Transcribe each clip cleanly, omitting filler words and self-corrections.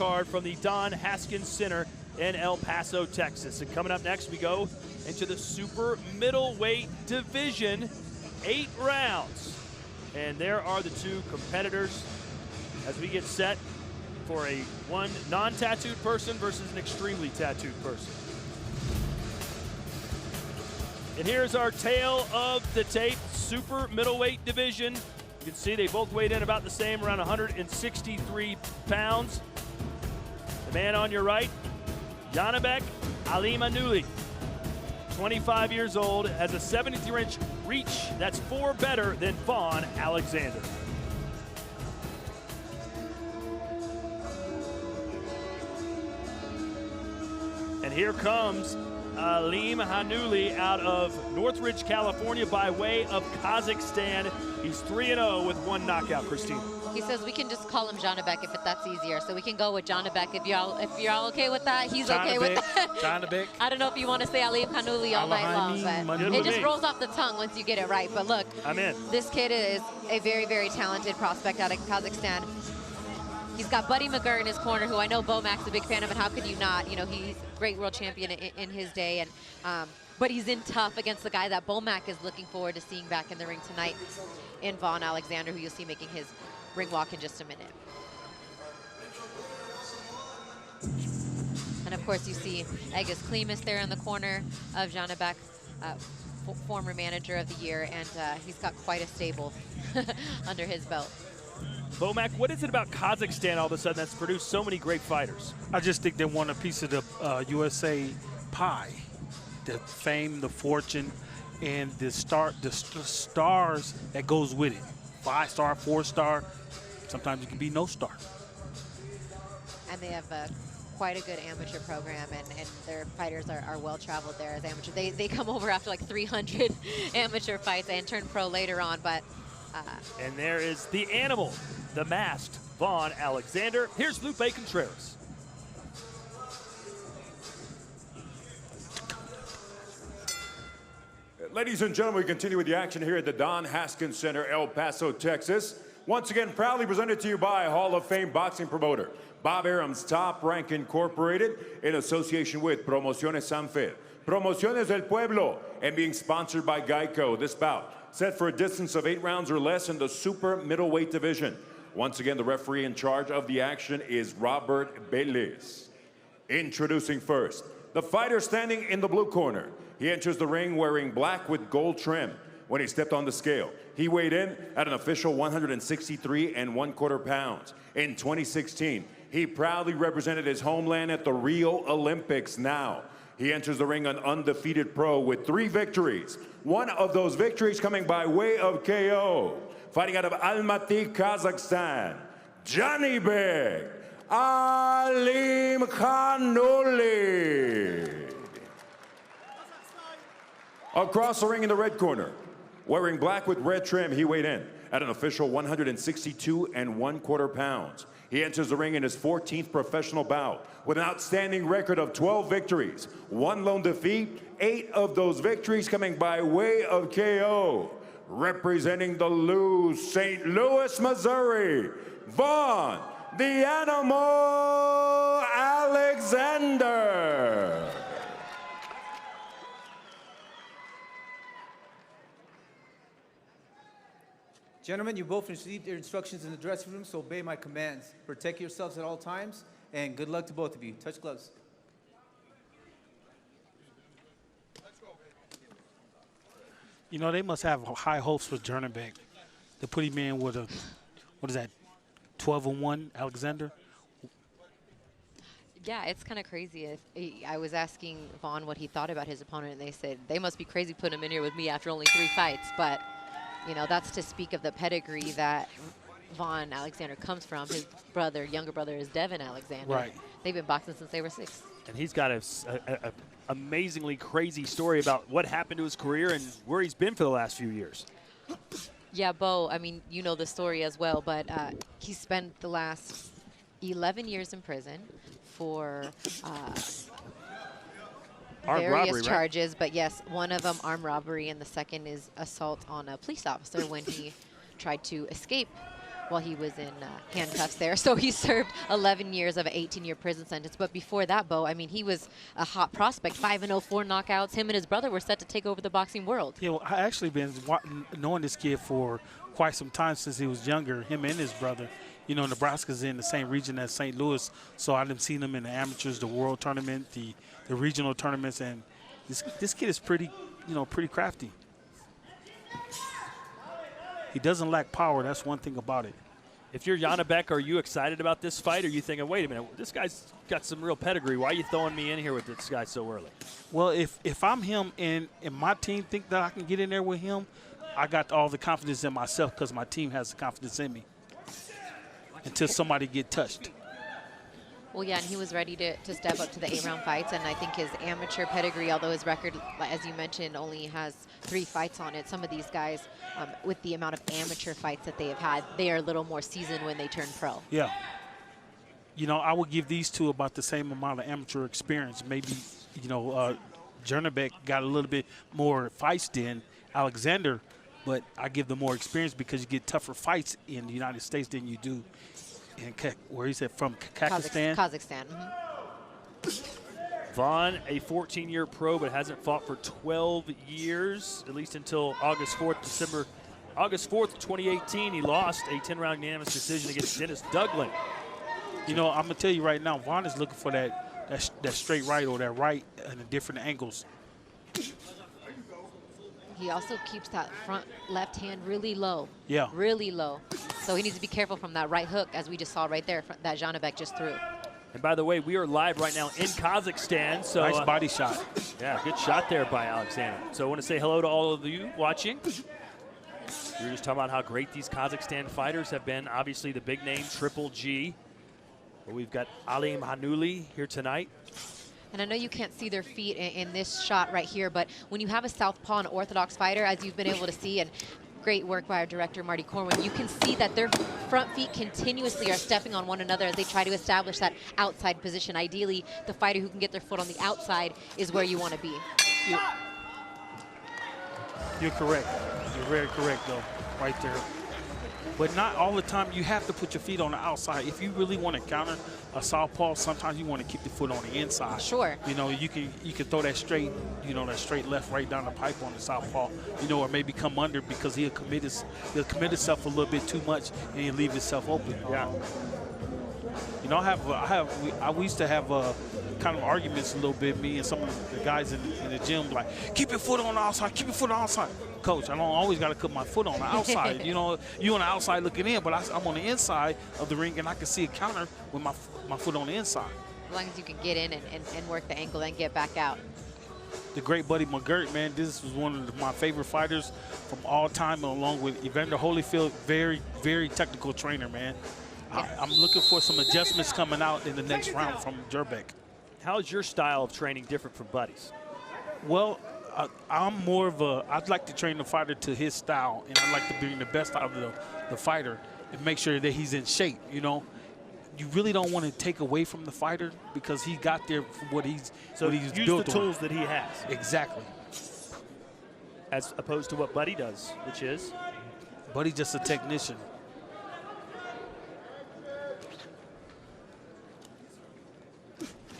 card from the Don Haskins Center in El Paso, Texas. And coming up next, we go into the super middleweight division, 8 rounds. And there are the two competitors as we get set for one non-tattooed person versus an extremely tattooed person. And here's our tale of the tape, super middleweight division. You can see they both weighed in about the same, around 163 pounds. The man on your right, Janibek Alimkhanuly, 25 years old, has a 73-inch reach. That's 4 better than Vaughn Alexander. And here comes Alimkhanuly out of Northridge, California by way of Kazakhstan. He's 3-0 with 1 knockout, Christine. He says we can just call him Janibek if that's easier. So we can go with Janibek if y'all okay with that. He's okay with that. Janibek. I don't know if you want to say Alimkhanuly all night long, but it just rolls off the tongue once you get it right. But look, I'm in. This kid is a very, very talented prospect out of Kazakhstan. He's got Buddy McGirt in his corner, who I know Bomac's a big fan of, and how could you not? You know, he's a great world champion in his day, and but he's in tough against the guy that Bomac is looking forward to seeing back in the ring tonight, in Vaughn Alexander, who you'll see making his ring walk in just a minute. And of course, you see Egis Klimas there in the corner of Janibek, former manager of the year, and he's got quite a stable under his belt. Bomac, what is it about Kazakhstan all of a sudden that's produced so many great fighters? I just think they want a piece of the USA pie, the fame, the fortune, and the stars that goes with it. 5-star, 4-star, sometimes it can be no star. And they have quite a good amateur program, and their fighters are well traveled there as amateur. They come over after like 300 amateur fights and turn pro later on, but and there is the animal, the masked Vaughn Alexander. Here's Lupe Contreras. Ladies and gentlemen, we continue with the action here at the Don Haskins Center, El Paso, Texas. Once again, proudly presented to you by Hall of Fame boxing promoter Bob Arum's Top Rank Incorporated in association with Promociones Sanfer, Promociones del Pueblo, and being sponsored by Geico. This bout set for a distance of 8 rounds or less in the super middleweight division. Once again, the referee in charge of the action is Robert Bellis. Introducing first, the fighter standing in the blue corner. He enters the ring wearing black with gold trim. When he stepped on the scale, he weighed in at an official 163 1/4 pounds. In 2016, he proudly represented his homeland at the Rio Olympics. Now, he enters the ring an undefeated pro with 3 victories. One of those victories coming by way of KO. Fighting out of Almaty, Kazakhstan, Janibek Alimkhanuly. Across the ring in the red corner, wearing black with red trim, he weighed in at an official 162 1/4 pounds. He enters the ring in his 14th professional bout with an outstanding record of 12 victories, 1 lone defeat, 8 of those victories coming by way of KO. Representing the St. Louis, Missouri, Vaughn, the Animal Alexander. Gentlemen, you both received your instructions in the dressing room, so obey my commands. Protect yourselves at all times, and good luck to both of you. Touch gloves. You know, they must have high hopes for Janibek to put him in with a, what is that, 12-1 Alexander? yeah, it's kind of crazy. I was asking Vaughn what he thought about his opponent, and they said they must be crazy putting him in here with me after only 3 fights. But you know, that's to speak of the pedigree that Vaughn Alexander comes from. His brother, younger brother, is Devin Alexander. Right. They've been boxing since they were 6. And he's got a amazingly crazy story about what happened to his career and where he's been for the last few years. Yeah, Bo, I mean, you know the story as well, but he spent the last 11 years in prison for various charges, right? But yes, one of them armed robbery, and the second is assault on a police officer when he tried to escape while he was in handcuffs there. So he served 11 years of an 18-year prison sentence. But before that, Bo, I mean, he was a hot prospect, 5-0, 4 knockouts. Him and his brother were set to take over the boxing world. Yeah, well, I actually been knowing this kid for quite some time since he was younger, him and his brother. You know, Nebraska's in the same region as St. Louis, so I've seen him in the amateurs, the world tournament, the regional tournaments, and this kid is pretty, pretty crafty. He doesn't lack power. That's one thing about it. If you're Janibek, are you excited about this fight, or are you thinking, wait a minute, this guy's got some real pedigree. Why are you throwing me in here with this guy so early? Well, if I'm him and my team think that I can get in there with him, I got all the confidence in myself because my team has the confidence in me. Until somebody get touched. Well, yeah, and he was ready to step up to the 8-round fights, and I think his amateur pedigree, although his record, as you mentioned, only has 3 fights on it, some of these guys, with the amount of amateur fights that they have had, they are a little more seasoned when they turn pro. Yeah. I would give these two about the same amount of amateur experience. Maybe, Janibek got a little bit more fights than Alexander, but I give them more experience because you get tougher fights in the United States than you do in where he's from Kazakhstan. Kazakhstan. Vaughn, a 14-year pro, but hasn't fought for 12 years, at least until August 4th, 2018. He lost a 10-round unanimous decision against Dennis Duglin. I'm going to tell you right now, Vaughn is looking for that straight right or that right in different angles. He also keeps that front left hand really low. Yeah. Really low. So he needs to be careful from that right hook, as we just saw right there, that Janibek just threw. And by the way, we are live right now in Kazakhstan. So nice body shot. Yeah, good shot there by Alexander. So I want to say hello to all of you watching. We were just talking about how great these Kazakhstan fighters have been. Obviously, the big name, Triple G. But we've got Alimkhanuly here tonight. And I know you can't see their feet in this shot right here, but when you have a southpaw and orthodox fighter, as you've been able to see, and great work by our director, Marty Corwin, you can see that their front feet continuously are stepping on one another as they try to establish that outside position. Ideally, the fighter who can get their foot on the outside is where you want to be. You're correct. You're very correct, though, right there. But not all the time. You have to put your feet on the outside. If you really want to counter a southpaw, sometimes you want to keep the foot on the inside. Sure. You can throw that straight, that straight left right down the pipe on the southpaw, or maybe come under because he'll commit himself a little bit too much and he'll leave himself open. Yeah. We used to have kind of arguments a little bit, me and some of the guys in the gym, like, keep your foot on the outside, keep your foot on the outside. Coach, I don't always got to put my foot on the outside. You on the outside looking in, but I'm on the inside of the ring and I can see a counter with my foot on the inside. As long as you can get in and work the ankle and get back out. The great Buddy McGirt, man, this was one of my favorite fighters from all time, along with Evander Holyfield. Very, very technical trainer, man. Yeah. I'm looking for some adjustments coming out in the next round from Janibek. How's your style of training different from Buddy's? Well, I'm more of I'd like to train the fighter to his style, and I'd like to bring the best out of the fighter and make sure that he's in shape, You really don't want to take away from the fighter because he got there for what he's built on. So use the tools that he has. Exactly. As opposed to what Buddy does, which is? Buddy's just a technician.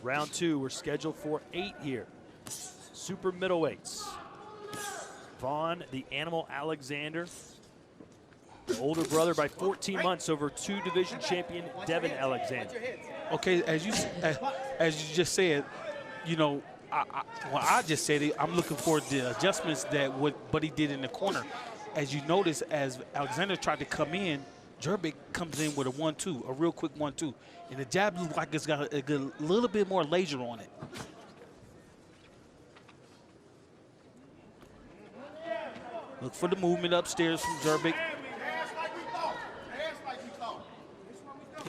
Round 2, we're scheduled for 8 here. Super middleweights. Vaughn, the Animal Alexander. The older brother by 14 months over 2 division champion Devin Alexander. Okay, as you just said, I just said it, I'm looking for the adjustments that what Buddy did in the corner. As you notice, as Alexander tried to come in, Janibek comes in with a 1-2, a real quick 1-2. And the jab looks like it's got a little bit more laser on it. Look for the upstairs from Janibek.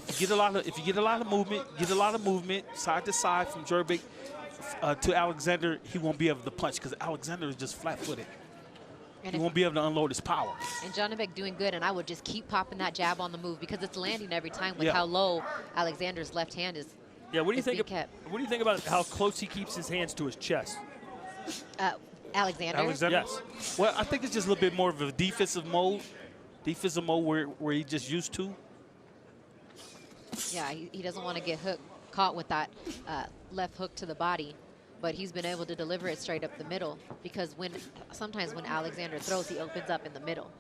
If you get a lot of movement, side to side from Janibek to Alexander, he won't be able to punch because Alexander is just flat-footed. He won't be able to unload his power. And Janibek doing good, and I would just keep popping that jab on the move because it's landing every time with how low Alexander's left hand is. Yeah, what do you think about how close he keeps his hands to his chest? Alexander? Yes. Well, I think it's just a little bit more of a defensive mode defensive mode where he just used to. Yeah, he doesn't want to get caught with that left hook to the body, but he's been able to deliver it straight up the middle because sometimes when Alexander throws, he opens up in the middle.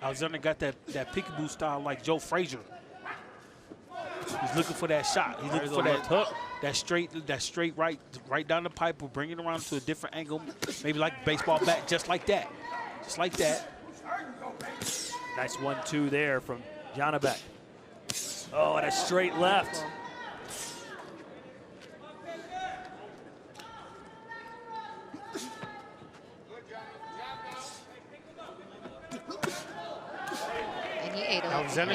Alexander got that peekaboo style like Joe Frazier. He's looking for that shot. He's looking for that hook, that straight right down the pipe. We'll bring it around to a different angle, maybe like baseball bat, just like that. Just like that. Nice 1-2 there from Janibek. Oh, and a straight left. And he ate a Alexander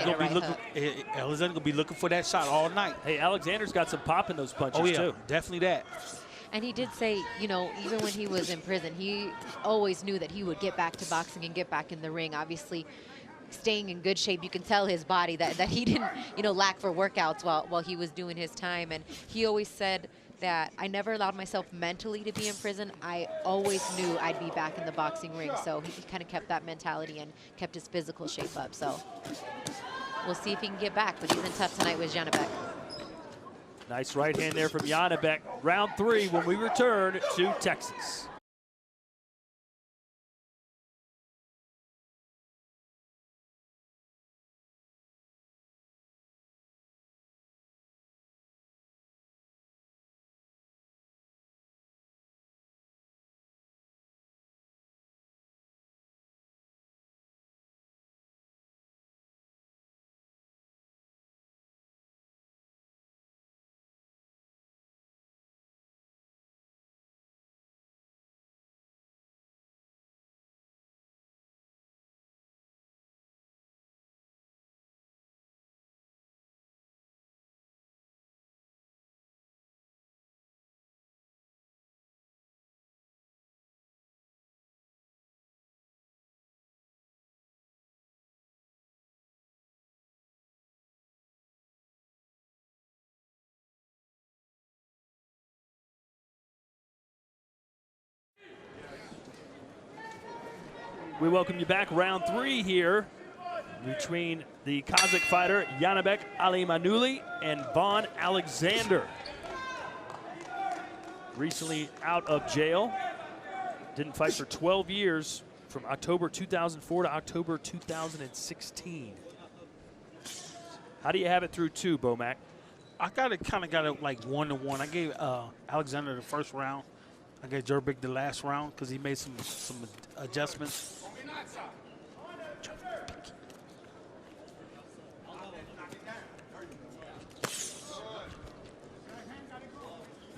gonna be looking for that shot all night. Hey, Alexander's got some pop in those punches, Oh yeah, too. definitely that. And he did say, you know, even when he was in prison, he always knew that he would get back to boxing and get back in the ring. Obviously, staying in good shape, you can tell his body that he didn't, you know, lack for workouts while he was doing his time. And he always said that I never allowed myself mentally to be in prison. I always knew I'd be back in the boxing ring. So he kind of kept that mentality and kept his physical shape up. So we'll see if he can get back, but he's in tough tonight with Janibek. Nice right hand there from Janibek. Round 3 when we return to Texas. We welcome you back. Round 3 here between the Kazakh fighter Janibek Alimkhanuly and Vaughn Alexander. Recently out of jail. Didn't fight for 12 years from October 2004 to October 2016. How do you have it through 2, Bomac? I kind of got it like 1-1. I gave Alexander the first round. I gave Janibek the last round because he made some adjustments.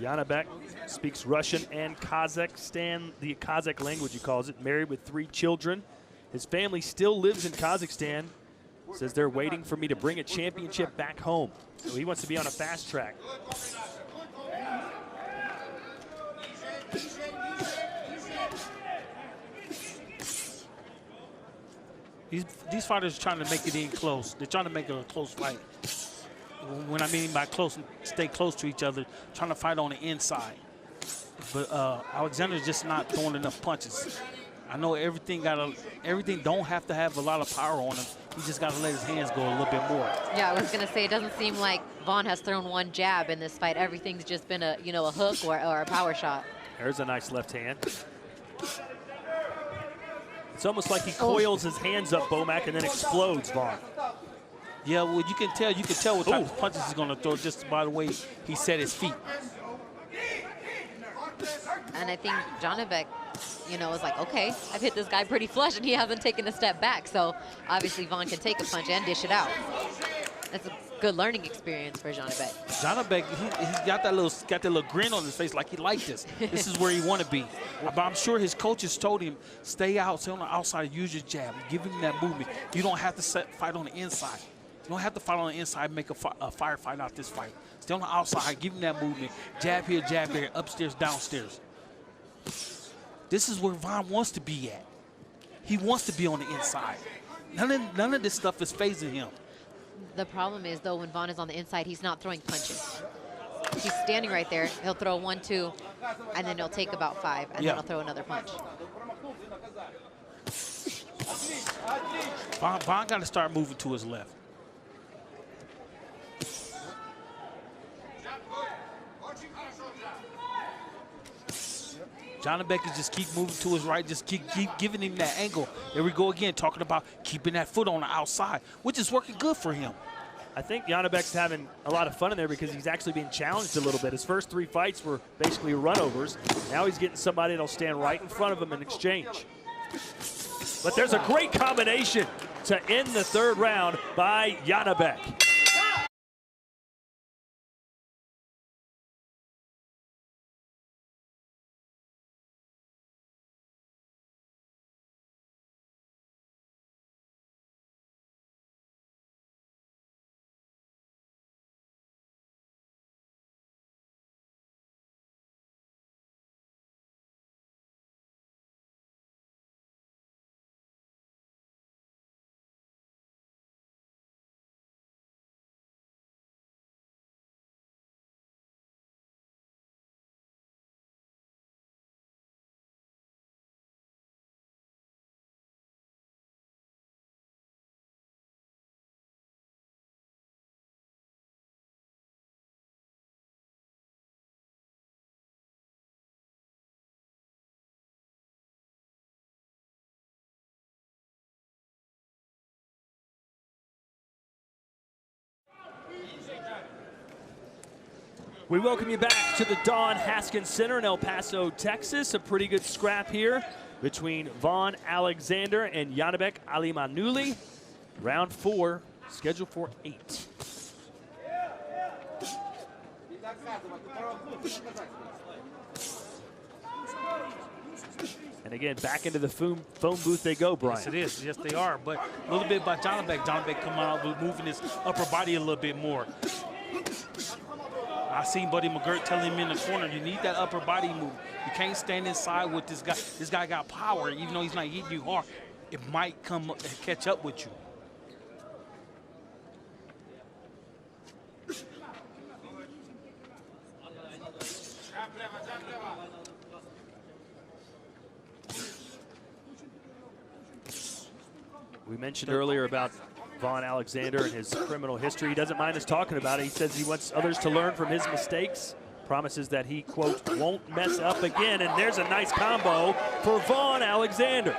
Janibek speaks Russian and Kazakhstan, the Kazakh language he calls it, married with 3 children. His family still lives in Kazakhstan. Says they're waiting for me to bring a championship back home. So he wants to be on a fast track. These fighters are trying to make it in close. They're trying to make it a close fight. When I mean by close, stay close to each other, trying to fight on the inside. But Alexander's just not throwing enough punches. I know everything don't have to have a lot of power on him. He just got to let his hands go a little bit more. Yeah, I was going to say, it doesn't seem like Vaughn has thrown one jab in this fight. Everything's just been a hook or a power shot. There's a nice left hand. It's almost like he coils his hands up, Bomac, and then explodes, Vaughn. Yeah, well, you can tell what type of punches he's going to throw just by the way he set his feet. And I think Janibek, was like, okay, I've hit this guy pretty flush, and he hasn't taken a step back. So obviously Vaughn can take a punch and dish it out. That's a good learning experience for Janibek. Janibek, he got that little grin on his face, like he liked this. This is where he want to be. But I'm sure his coaches told him, stay on the outside, use your jab, give him that movement. You don't have to fight on the inside. You don't have to fight on the inside and make a firefight out this fight. Stay on the outside, give him that movement. Jab here, jab there, upstairs, downstairs. This is where Vaughn wants to be at. He wants to be on the inside. None of this stuff is phasing him. The problem is, though, when Vaughn is on the inside, he's not throwing punches. He's standing right there. He'll throw 1, 2, and then he'll take about 5, and then he'll throw another punch. Vaughn got to start moving to his left. Janibek is just keep moving to his right, just keep giving him that angle. There we go again, talking about keeping that foot on the outside, which is working good for him. I think Janibek's having a lot of fun in there because he's actually being challenged a little bit. His first 3 fights were basically runovers. Now he's getting somebody that'll stand right in front of him in exchange. But there's a great combination to end the 3rd round by Janibek. We welcome you back to the Don Haskins Center in El Paso, Texas. A pretty good scrap here between Vaughn Alexander and Janibek Alimkhanuly. Round 4, scheduled for 8. And again, back into the phone booth they go, Brian. Yes, it is. Yes, they are. But a little bit about Janibek. Janibek coming out with moving his upper body a little bit more. I seen Buddy McGirt telling him in the corner, you need that upper body move. You can't stand inside with this guy. This guy got power, even though he's not hitting you hard. It might come up and catch up with you. We mentioned earlier about Vaughn Alexander and his criminal history. He doesn't mind us talking about it. He says he wants others to learn from his mistakes. Promises that he, quote, won't mess up again. And there's a nice combo for Vaughn Alexander.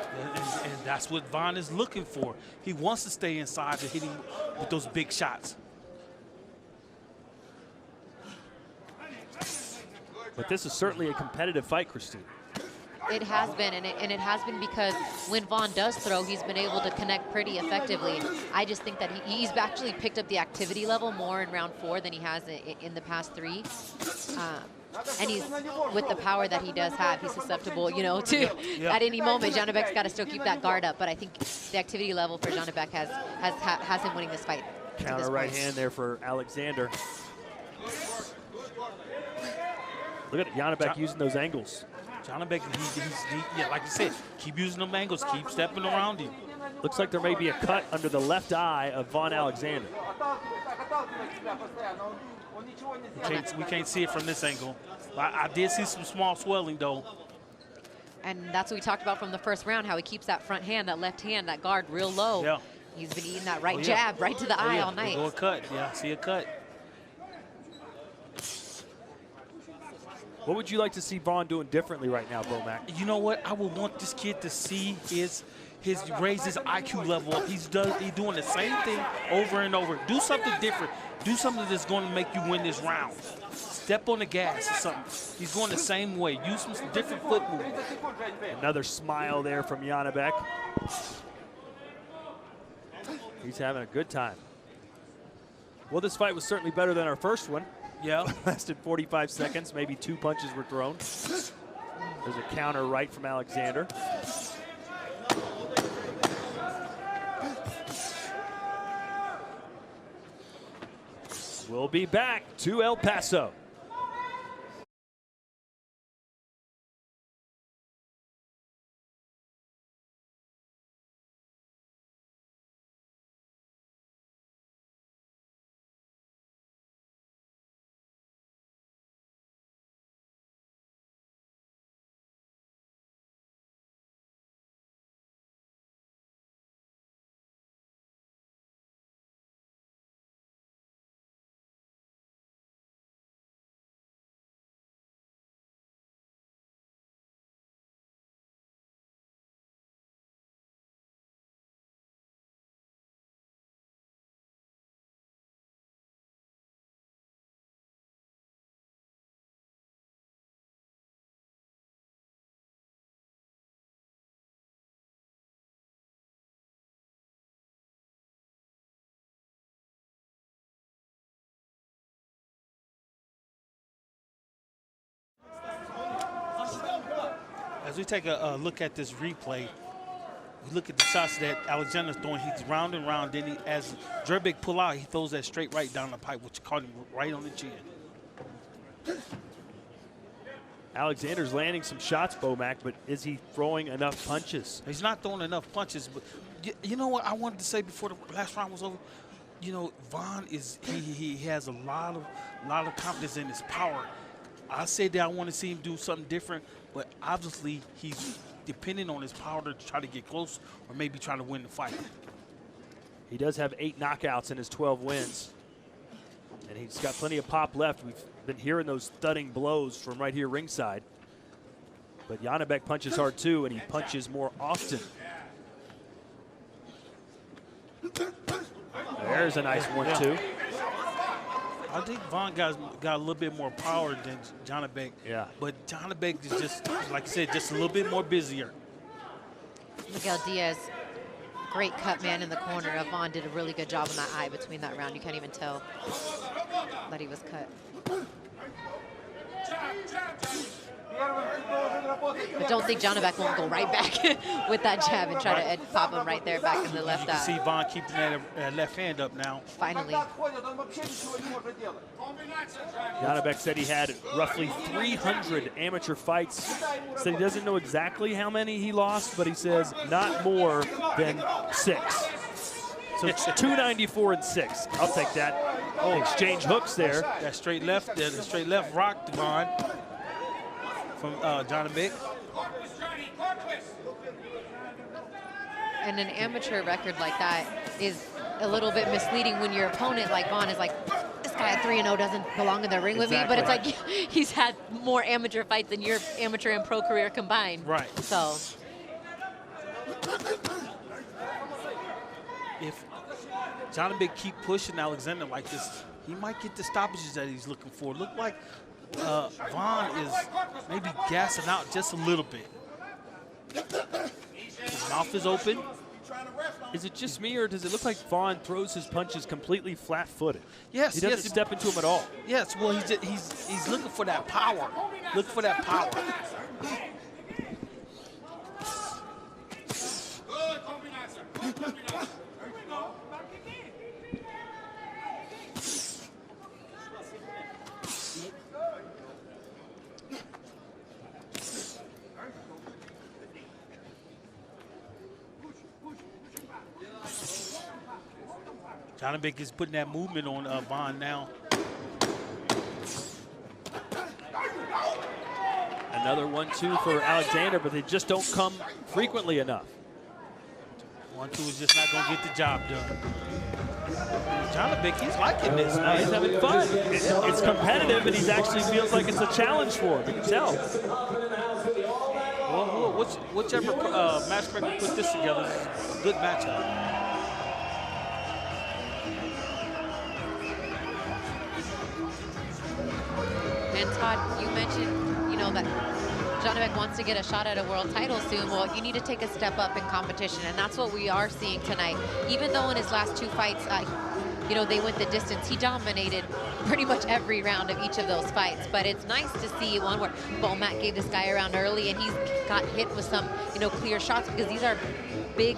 And that's what Vaughn is looking for. He wants to stay inside and hit him with those big shots. But this is certainly a competitive fight, Christine. It has been, and it has been because when Vaughn does throw, he's been able to connect pretty effectively. I just think that he's actually picked up the activity level more in round 4 than he has in the past 3. And he's, with the power that he does have, he's susceptible, you know, to at any moment. Janibek's got to still keep that guard up, but I think the activity level for Janibek has him winning this fight. Counter right hand there for Alexander. Look at Janibek using those angles. Janibek, yeah, like you said, keep using them angles, keep stepping around him. Looks like there may be a cut under the left eye of Vaughn Alexander. We can't see it from this angle. I did see some small swelling, though. And that's what we talked about from the first round, how he keeps that front hand, that left hand, that guard real low. Yeah. He's been eating that right jab right to the eye all night. Go a cut. Yeah, see a cut. What would you like to see Vaughn doing differently right now, Bomac? You know what? I would want this kid to see his raise his IQ level up. He's doing the same thing over and over. Do something different. Do something that's going to make you win this round. Step on the gas or something. He's going the same way. Use some different foot movement. Another smile there from Janibek. He's having a good time. Well, this fight was certainly better than our first one. Yeah. Lasted 45 seconds. Maybe 2 punches were thrown. There's a counter right from Alexander. We'll be back to El Paso. we take a look at this replay, we look at the shots that Alexander's throwing. He's round and round. Then as Janibek pull out, he throws that straight right down the pipe, which caught him right on the chin. Alexander's landing some shots, Bomac, but is he throwing enough punches? He's not throwing enough punches. But you know what I wanted to say before the last round was over? You know, Vaughn he has a lot of confidence in his power. I said that I want to see him do something different, but obviously he's depending on his power to try to get close or maybe try to win the fight. He does have 8 knockouts in his 12 wins. And he's got plenty of pop left. We've been hearing those thudding blows from right here ringside. But Janibek punches hard too, and he punches more often. There's a nice 1-2. I think Vaughn got a little bit more power than Janibek. Yeah. But Janibek is just, like I said, just a little bit more busier. Miguel Diaz, great cut man in the corner. Vaughn did a really good job on that eye between that round. You can't even tell that he was cut. I don't think Janibek won't go right back with that jab and try to pop him right there back in the left You can eye. see Vaughn keeping that left hand up now. Finally. Janibek said he had roughly 300 amateur fights. Said he doesn't know exactly how many he lost, but he says not more than 6. So it's 294 and 6. I'll take that. Oh, exchange hooks there. That straight left, the straight left rocked Vaughn from Janibek. And an amateur record like that is a little bit misleading when your opponent like Vaughn is like, this guy at 3-0 doesn't belong in the ring with me, but it's like he's had more amateur fights than your amateur and pro career combined. Right. So If Janibek keep pushing Alexander like this, he might get the stoppages that he's looking for. Look like Vaughn is maybe gassing out just a little bit. His mouth is open. Is it just me, or does it look like Vaughn throws his punches completely flat-footed? Yes, He doesn't yes. step into them at all. Yes, well, he's looking for that power. Looking for that power. Janibek is putting that movement on Vaughn now. Another 1-2 for Alexander, but they just don't come frequently enough. 1-2 is just not going to get the job done. Janibek, he's liking this. He's having fun. It's competitive, and he actually feels like it's a challenge for him. You can tell. Well, whichever matchmaker put this together is a good matchup. And Todd, you mentioned, you know, that Janibek wants to get a shot at a world title soon. Well, you need to take a step up in competition, and that's what we are seeing tonight. Even though in his last 2 fights, you know, they went the distance, he dominated pretty much every round of each of those fights. But it's nice to see one where Bomac gave this guy around early, and he's got hit with some, you know, clear shots, because these are big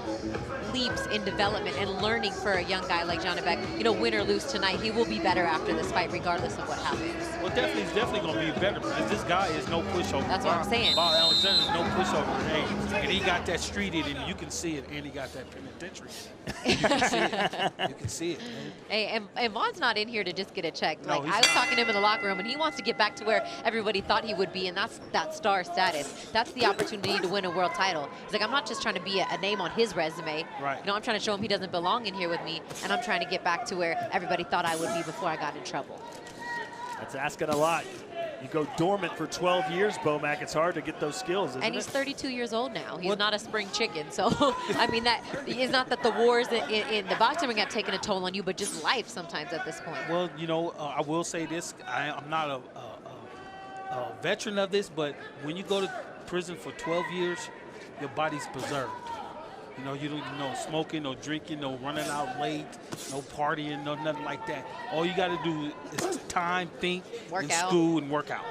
leaps in development and learning for a young guy like Janibek. You know, win or lose tonight, he will be better after this fight, regardless of what happens. Well, he's definitely going to be better, because this guy is no pushover. That's what I'm saying. Bob Alexander is no pushover. Hey, and he got that street in him. You can see it, and he got that penitentiary. You can see it. You can see it, man. Hey, and Vaughn's not in here to just get a check. No, Like, I was talking to him in the locker room, and he wants to get back to where everybody thought he would be, and that's that star status. That's the opportunity to win a world title. He's like, I'm not just trying to be a name on his resume. Right. You know, I'm trying to show him he doesn't belong in here with me, and I'm trying to get back to where everybody thought I would be before I got in trouble. That's asking a lot. You go dormant for 12 years, Bomac. It's hard to get those skills, isn't And he's it? 32 years old now. He's not a spring chicken. So, I mean, that is not that the wars in the boxing ring have taken a toll on you, but just life sometimes at this point. Well, you know, I will say this. I'm not a veteran of this, but when you go to prison for 12 years, your body's preserved. You know, you don't no smoking, no drinking, no running out late, no partying, no nothing like that. All you got to do is time, think, Work and out. school and work out.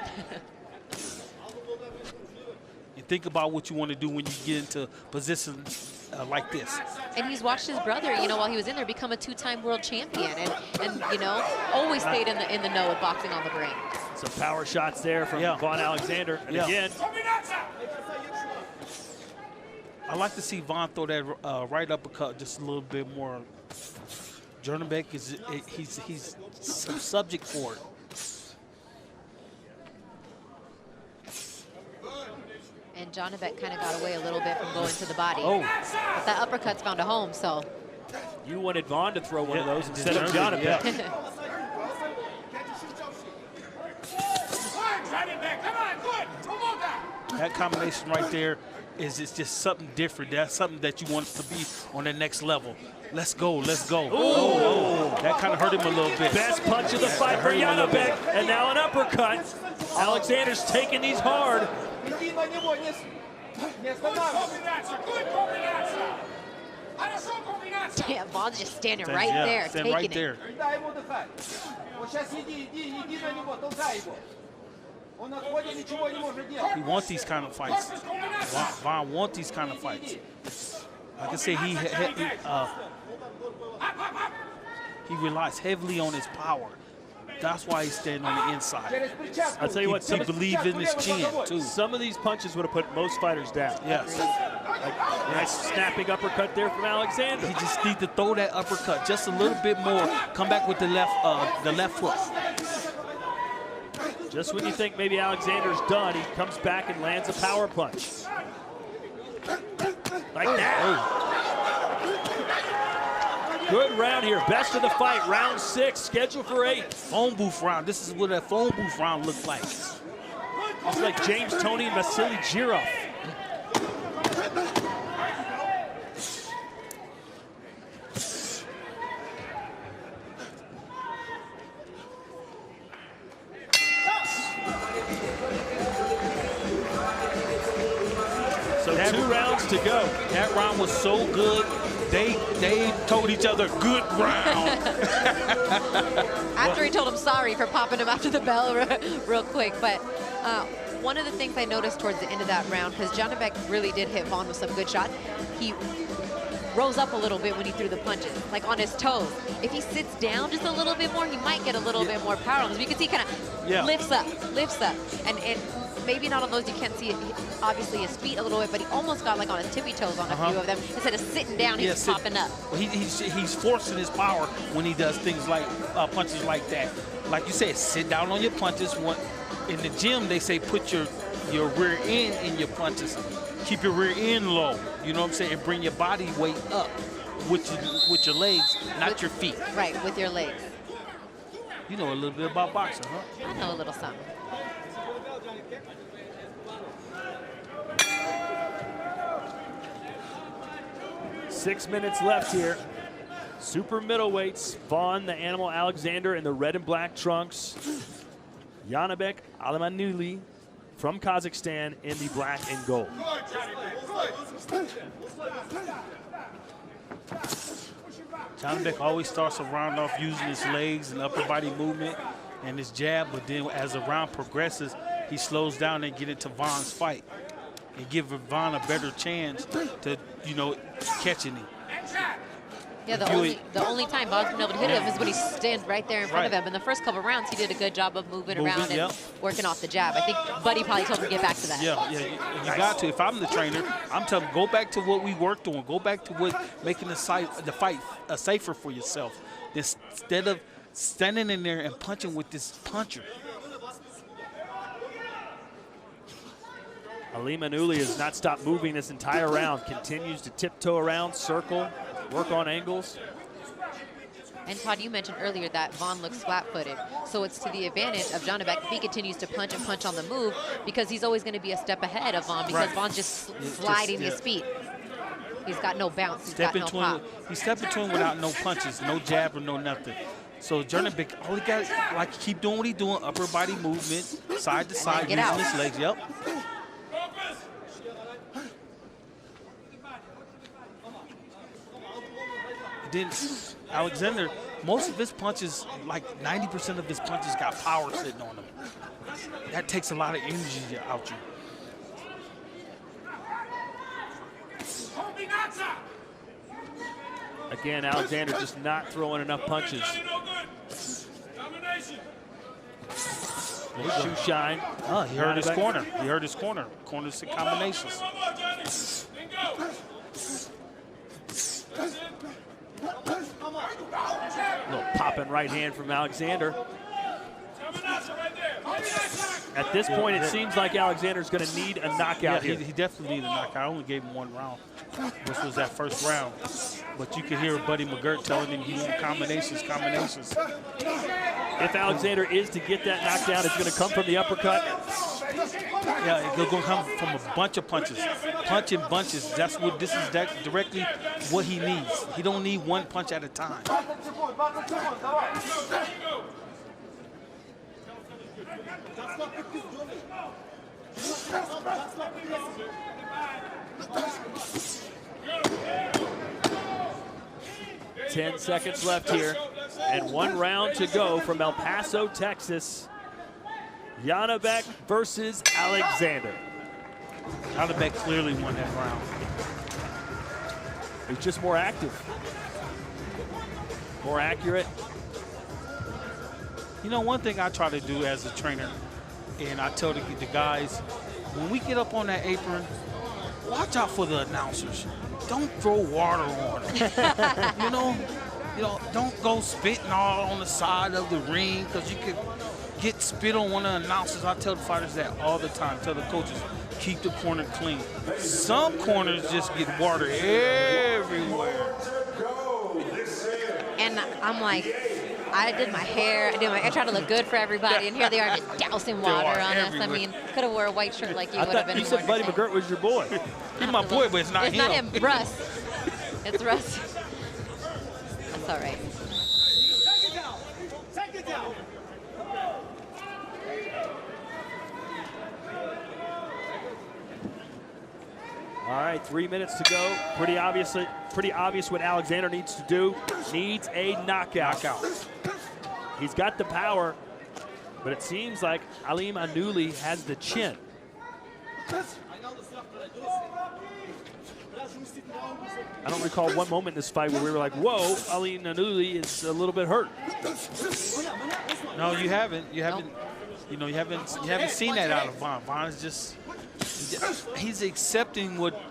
And think about what you want to do when you get into positions like this. And he's watched his brother, you know, while he was in there, become a 2-time world champion, and you know, always stayed in the know with boxing on the brain. Some power shots there from Vaughn Alexander. And again, I like to see Vaughn throw that right uppercut just a little bit more. Janibek he's subject for it. And Janibek kind of got away a little bit from going to the body. Oh. But that uppercut's found a home, so. you wanted Vaughn to throw one of those instead of Janibek. That combination right there is just something different. That's something that you want to be on the next level. Let's go, let's go. Ooh. That kind of hurt him a little bit. Best punch of the fight for Janibek, and now an uppercut. Alexander's taking these hard. Damn, Vaughn's just standing right there, taking right it. there. He wants these kind of fights. Vaughn wants these kind of fights. Like I said, he relies heavily on his power. That's why he's standing on the inside. I'll tell you what, he believes in his chin, too. Some of these punches would have put most fighters down. Yes. Nice snapping uppercut there from Alexander. He just needs to throw that uppercut just a little bit more. Come back with the left foot. Just when you think maybe Alexander's done, he comes back and lands a power punch. Like that. Good round here. Best of the fight. Round 6, scheduled for 8. Phone booth round. This is what that phone booth round looks like. It's like James Toney and Vasily Girov. So 2 rounds to go. That round was so good. They told each other, good round. After he told him sorry for popping him after the bell real quick. But one of the things I noticed towards the end of that round, because Janibek really did hit Vaughn with some good shots, he rose up a little bit when he threw the punches, like on his toes. If he sits down just a little bit more, he might get a little bit more power on this. You can see he kind of lifts up. And maybe not on those, you can't see it, obviously his feet a little bit, but he almost got like on his tippy toes on a few of them. Instead of sitting down, he's popping up. Well, he's forcing his power when he does things like punches like that. Like you said, sit down on your punches. In the gym, they say put your rear end in your punches. Keep your rear end low, you know what I'm saying, and bring your body weight up with your legs, not your feet. Right, with your legs. You know a little bit about boxing, huh? I know a little something. Six minutes left here. Super middleweights, Vaughn the Animal Alexander in the red and black trunks. Janibek Alimkhanuly from Kazakhstan in the black and gold. Janibek always starts a round off using his legs and upper body movement and his jab, but then as the round progresses, he slows down and get into Vaughn's fight and give Vaughn a better chance to, you know, catching him. Yeah, the only time Vaughn's been able to hit him is when he stands right there in front of him. In the first couple rounds, he did a good job of moving around and working off the jab. I think Buddy probably told him to get back to that. Yeah, you got to. If I'm the trainer, I'm telling him, go back to what we worked on. Go back to what making the fight safer for yourself. Instead of standing in there and punching with this puncher. Alimkhanuly has not stopped moving this entire round. Continues to tiptoe around, circle, work on angles. And Todd, you mentioned earlier that Vaughn looks flat-footed. So it's to the advantage of Janibek if he continues to punch and punch on the move, because he's always going to be a step ahead of Vaughn, because Vaughn's just sliding his feet. He's got no bounce. He's got no pop. He stepped between without no punches, no jab or no nothing. So Janibek, all he got, like, keep doing what he's doing, upper body movement, side to side, using his legs. Yep. Then Alexander, most of his punches, like 90% of his punches got power sitting on them. That takes a lot of energy out you. Again, Alexander just not throwing enough punches. Shoe shine. Oh, he heard his corner. He heard his corner. Corners and combinations. Little popping right hand from Alexander. At this point, it seems like Alexander's going to need a knockout here. He definitely needed a knockout. I only gave him 1 round, which was that first round. But you can hear Buddy McGirt telling him he wants combinations. If Alexander is to get that knockdown, it's going to come from the uppercut. Yeah, it's going to come from a bunch of punches. Punching bunches. This is directly what he needs. He don't need 1 punch at a time. 10 seconds left here, and 1 round to go from El Paso, Texas. Janibek versus Alexander. Janibek clearly won that round. He's just more active, more accurate. You know, one thing I try to do as a trainer, and I tell the guys, when we get up on that apron, watch out for the announcers. Don't throw water on them. you know, don't go spitting all on the side of the ring because you could get spit on one of the announcers. I tell the fighters that all the time. Tell the coaches, keep the corner clean. Some corners just get water everywhere. And I'm like, I did my hair, I tried to look good for everybody, and here they are just dousing water on us. I mean, could have wore a white shirt like you would have been. You said Buddy McGirt was your boy. He's my boy, but it's not him. It's not him, Russ. It's Russ. That's all right. Take it down. All right, 3 minutes to go. Pretty obvious what Alexander needs to do. Needs a knockout. He's got the power, but it seems like Alimkhanuly has the chin. I don't recall one moment in this fight where we were like, whoa, Alimkhanuly is a little bit hurt. No, you haven't. You haven't seen that out of Vaughn. Vaughn is just, he's accepting what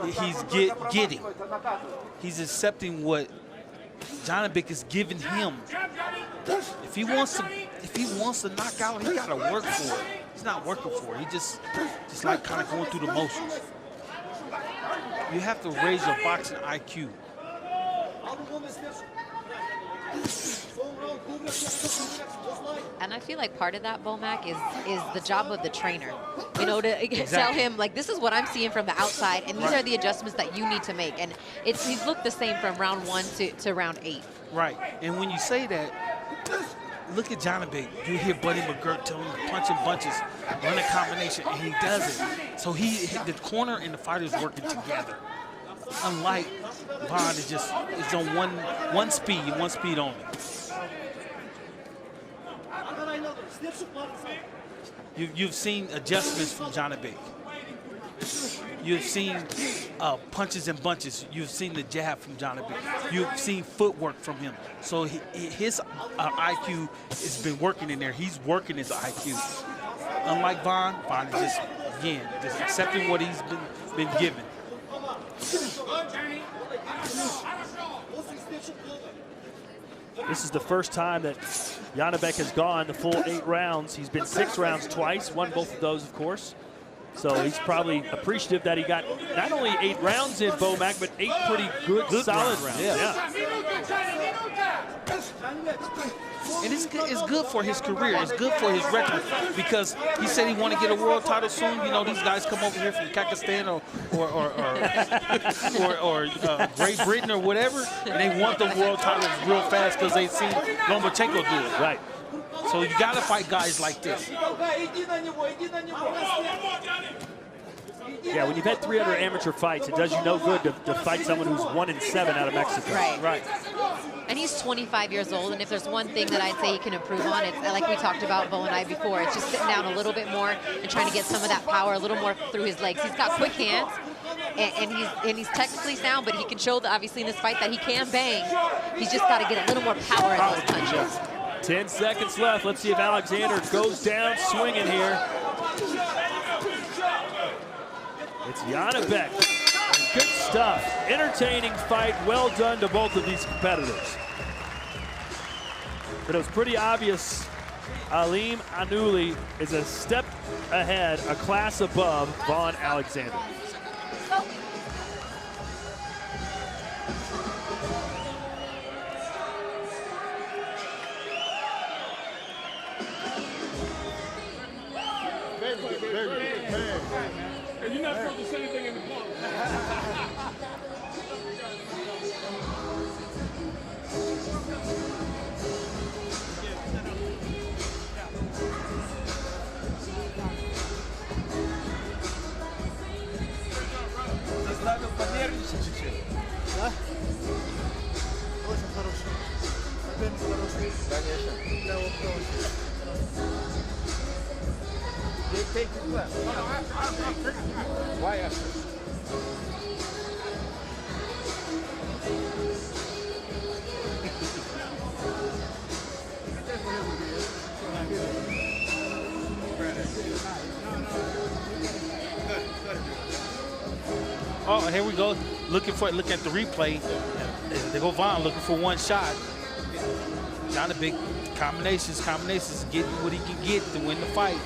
he's getting. He's accepting what Janibek is giving him. If he wants to knock out, he got to work for it. He's not working for it. He just like kind of going through the motions. You have to raise your boxing IQ. And I feel like part of that, Bomac, is the job of the trainer. You know, to tell him, like, this is what I'm seeing from the outside, and these are the adjustments that you need to make. And he's looked the same from round 1 to round 8. Right. And when you say that, look at Janibek. You hear Buddy McGirt tell him to punch in bunches, run a combination, and he does it. So the corner and the fighter is working together. Unlike Vaughn, it's on one speed only. You've seen adjustments from Janibek. You've seen punches and bunches. You've seen the jab from Janibek. You've seen footwork from him. So his IQ has been working in there. He's working his IQ. Unlike Vaughn is just accepting what he's been given. This is the first time that Janibek has gone the full 8 rounds. He's been 6 rounds twice, won both of those, of course. So he's probably appreciative that he got not only 8 rounds in, Bomac, but 8 pretty good solid rounds. Yeah. And it's good for his career. It's good for his record because he said he want to get a world title soon. You know, these guys come over here from Kazakhstan or Great Britain or whatever, and they want the world titles real fast because they see Lomachenko do it. Right. So you got to fight guys like this. Yeah, when you've had 300 amateur fights, it does you no good to fight someone who's 1-7 out of Mexico. Right. And he's 25 years old, and if there's one thing that I'd say he can improve on, it's like we talked about, Bo and I, before, it's just sitting down a little bit more and trying to get some of that power a little more through his legs. He's got quick hands, and he's technically sound, but he can show, obviously, in this fight that he can bang. He's just got to get a little more power in those punches. 10 seconds left. Let's see if Alexander goes down swinging here. It's Janibek. Good stuff. Entertaining fight. Well done to both of these competitors. But it was pretty obvious Alimkhanuly is a step ahead, a class above Vaughn Alexander. And you're not supposed to say anything in the corner. Заставил понервничать чуть-чуть. Да? Очень хороший. Опять хороший. Конечно. Да, вот хороший. Take it left. Why after? Oh, here we go. Look at the replay. They go Vaughn looking for one shot. Janibek combinations, getting what he can get to win the fight.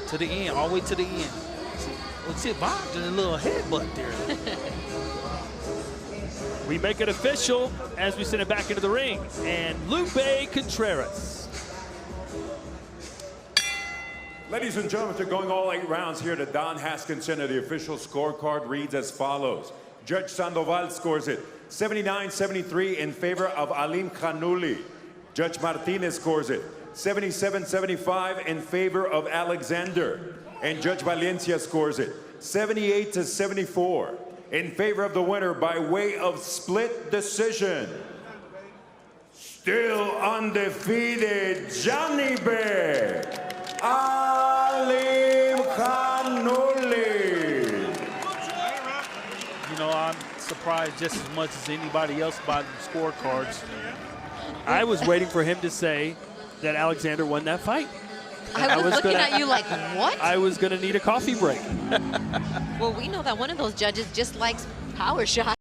To the end, all the way to the end. Let's see, Vaughn did a little headbutt there. We make it official as we send it back into the ring. And Lupe Contreras. Ladies and gentlemen, after going all 8 rounds here to Don Haskins Center, the official scorecard reads as follows. Judge Sandoval scores it 79-73 in favor of Alimkhanuly. Judge Martinez scores it 77-75 in favor of Alexander. And Judge Valencia scores it 78-74 in favor of the winner by way of split decision. Still undefeated, Janibek Alimkhanuly. You know, I'm surprised just as much as anybody else by the scorecards. I was waiting for him to say that Alexander won that fight. I was looking at you like, what? I was going to need a coffee break. Well, we know that one of those judges just likes power shots.